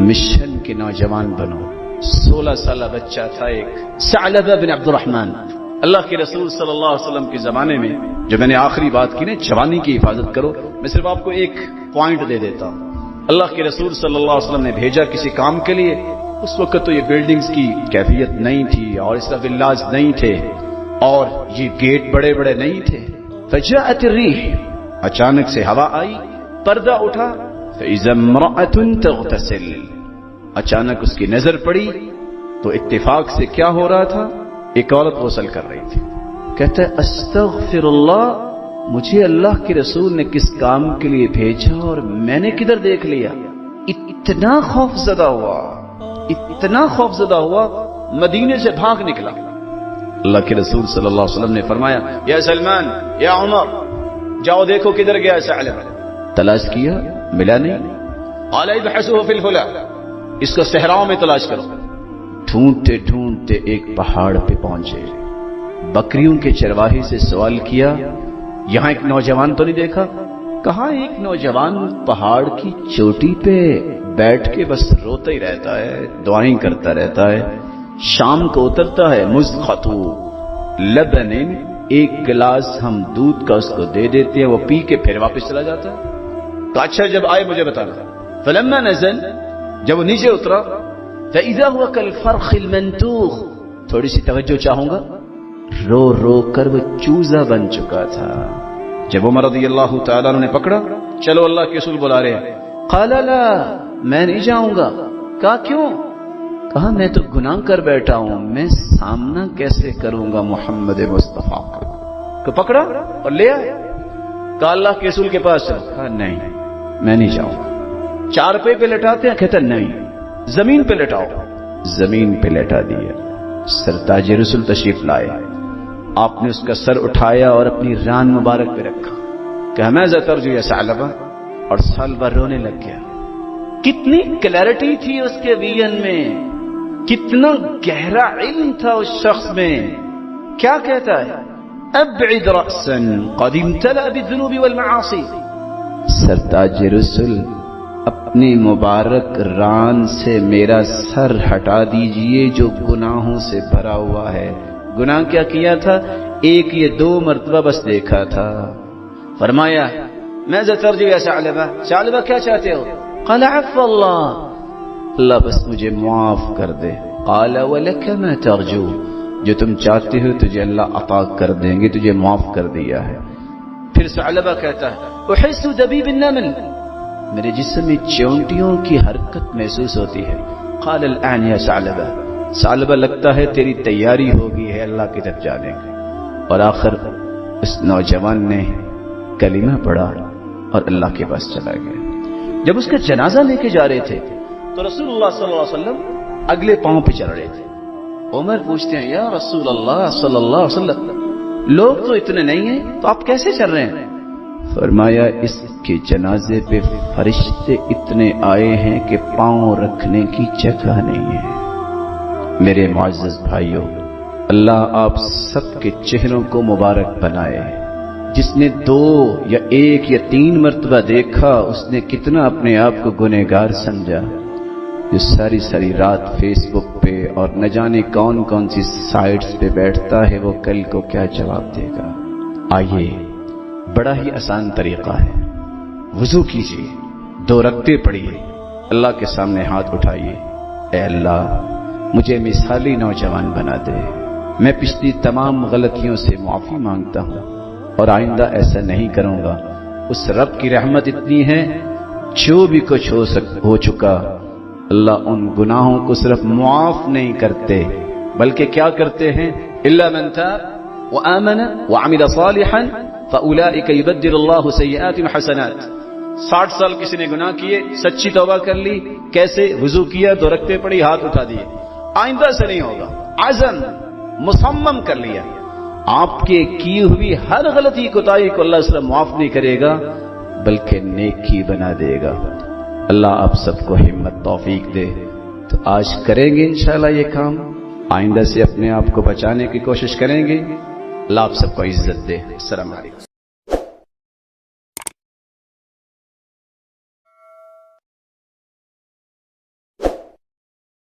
Mission के नौजवान बनो। 16 साल बच्चा था एक सअलबा बिन अब्दुर्रहमान। अल्लाह के रसूल सल्लल्लाहु अलैहि वसल्लम के जमाने में, जो मैंने आखिरी बात की ना, जवानी की हिफाजत करो, मैं सिर्फ आपको एक पॉइंट दे देता हूं। अल्लाह के रसूल सल्लल्लाहु अलैहि वसल्लम ने भेजा किसी काम के लिए। उस वक्त तो ये बिल्डिंग्स की कैफियत नहीं थी और इस तरह विल्लाज नहीं थे और ये गेट बड़े बड़े नहीं थे। फजाअत अर्रीह, अचानक से हवा आई, पर्दा उठा, फइज़ा इम्रअतुन तग़तसिल, अचानक उसकी नजर पड़ी तो इत्तेफाक से क्या हो रहा था, एक औरत गुस्ल कर रही थी। कहता है अस्तग़फिरुल्लाह, मुझे अल्लाह के रसूल ने किस काम के लिए भेजा और मैंने किधर देख लिया। इतना खौफजदा हुआ, इतना खौफजदा हुआ, मदीने से भाग निकला। अल्लाह के रसूल सल्लल्लाहु अलैहि वसल्लम ने फरमाया, या सलमान, या उमर, जाओ देखो किधर गया सअलबा। तलाश किया, मिला नहीं। क़ाल इब्हसूहु फिल फुला, इसको सहराओं में तलाश करो। ढूंढते ढूंढते एक पहाड़ पे पहुंचे। बकरियों के चरवाहे से सवाल किया, यहां एक नौजवान तो नहीं देखा? कहा एक नौजवान पहाड़ की चोटी पे बैठ के बस रोता ही रहता है, दुआएं करता रहता है, शाम को उतरता है। मुज़ख़तु लबनिन, एक गिलास हम दूध का उसको दे देते हैं, वो पी के फिर वापस चला जाता है। तो अच्छा जब आए मुझे बताना। फलम्मा नज़ल, जब वो नीचे उतरा, फ़इज़ा हुवा कल फ़र्ख़िल मंतूख़, थोड़ी सी तवज्जो चाहूंगा, रो रो कर वो चूजा बन चुका था। जब उमर रज़ियल्लाहु तआला अन्हु ने पकड़ा, चलो अल्लाह के रसूल बुला रहे हैं। क़ाल ला, मैं नहीं जाऊंगा। कहा क्यों? कहा मैं तो गुनाह कर बैठा हूं, मैं सामना कैसे करूंगा मोहम्मद मुस्तफा का। तो पकड़ा और ले आए। कहा अल्लाह के रसूल के पास चलो। कहा नहीं, मैं नहीं जाऊंगा। चारपाई पे लेटाते हैं, कहता नहीं, जमीन पे लेटाओ। जमीन पे लेटा दिया। सरताज रसूल तशरीफ लाए, आपने उसका सर उठाया और अपनी रान मुबारक पे रखा। कहा मैं ज़तरजु या सअलबा, और सअलबा रोने लग गया। कितनी क्लैरिटी थी उसके विजन में, कितना गहरा इल्म था उस शख्स में। क्या कहता है, अब्इद रअसन क़द इम्तला बिज़्ज़ुनूबि वल मआसी। सरताज रसूल, अपनी मुबारक रान से मेरा सर हटा दीजिए जो गुनाहों से भरा हुआ है। गुनाह क्या किया था? एक ये 2 मरतबा बस देखा था। फरमाया मैं ज़तरजु या सअलबा, सअलबा क्या चाहते हो? क़ाल अफ़्व अल्लाह, अल्लाह बस मुझे माफ कर दे। क़ाल वलक मा तर्जू, जो तुम चाहते हो तुझे अल्लाह अता कर देंगे, तुझे माफ कर दिया है। फिर सअलबा कहता है उहिस्सु दबीब अन्नमल, मेरे जिस्म में चींटियों की हरकत महसूस होती है। क़ाल अलआन या सअलबा, सअलबा लगता है तेरी तैयारी हो गई है अल्लाह की तरफ जाने की। और आखिर उस नौजवान ने कलीमा पढ़ा और अल्लाह के पास चला गया। जब उसका जनाजा लेके जा रहे थे तो रसूलुल्लाह सल्लल्लाहु अलैहि वसल्लम अगले पांव पे चल रहे थे। उमर पूछते हैं या रसूलल्लाह सल्लल्लाहु अलैहि वसल्लम, लोग तो इतने नहीं हैं, तो आप कैसे चल रहे हैं? फरमाया इसके जनाजे पे फरिश्ते इतने आए हैं कि पांव रखने की जगह नहीं है। मेरे मुअज़्ज़ज़ भाइयों, अल्लाह आप सबके चेहरों को मुबारक बनाए। जिसने 2 या 1 या 3 मरतबा देखा, उसने कितना अपने आप को गुनहगार समझा। जो सारी सारी रात फेसबुक पे और न जाने कौन कौन सी साइट्स पे बैठता है, वो कल को क्या जवाब देगा। आइए, बड़ा ही आसान तरीका है। वुजू कीजिए, 2 रकते पढ़िए, अल्लाह के सामने हाथ उठाइए, ऐ अल्लाह मुझे मिसाली नौजवान बना दे। मैं पिछली तमाम गलतियों से माफी मांगता हूं और आइंदा ऐसा नहीं करूंगा। उस रब की रहमत इतनी है, जो भी कुछ हो चुका, अल्लाह उन गुनाहों को सिर्फ मुआफ नहीं करते, बल्कि क्या करते हैं, इल्ला मन ताब व आमन व अमिल सालिहन फउलाइका युबद्दिलुल्लाहु सय्यिआतिहिम हसनात। 60 साल किसी ने गुनाह किए, सच्ची तौबा कर ली, कैसे? वुजू किया, 2 रकते पड़ी, हाथ उठा दिए, आइंदा से नहीं होगा। आज़म मुसम्मम कर लिया। आपके की हुई हर गलती कोताही को अल्लाह सिर्फ माफ नहीं करेगा, बल्कि नेकी बना देगा। अल्लाह आप सबको हिम्मत तौफीक दे। तो आज करेंगे इंशाअल्लाह ये काम, आइंदा से अपने आप को बचाने की कोशिश करेंगे। अल्लाह आप सबको इज्जत दे। अस्सलाम वालेकुम।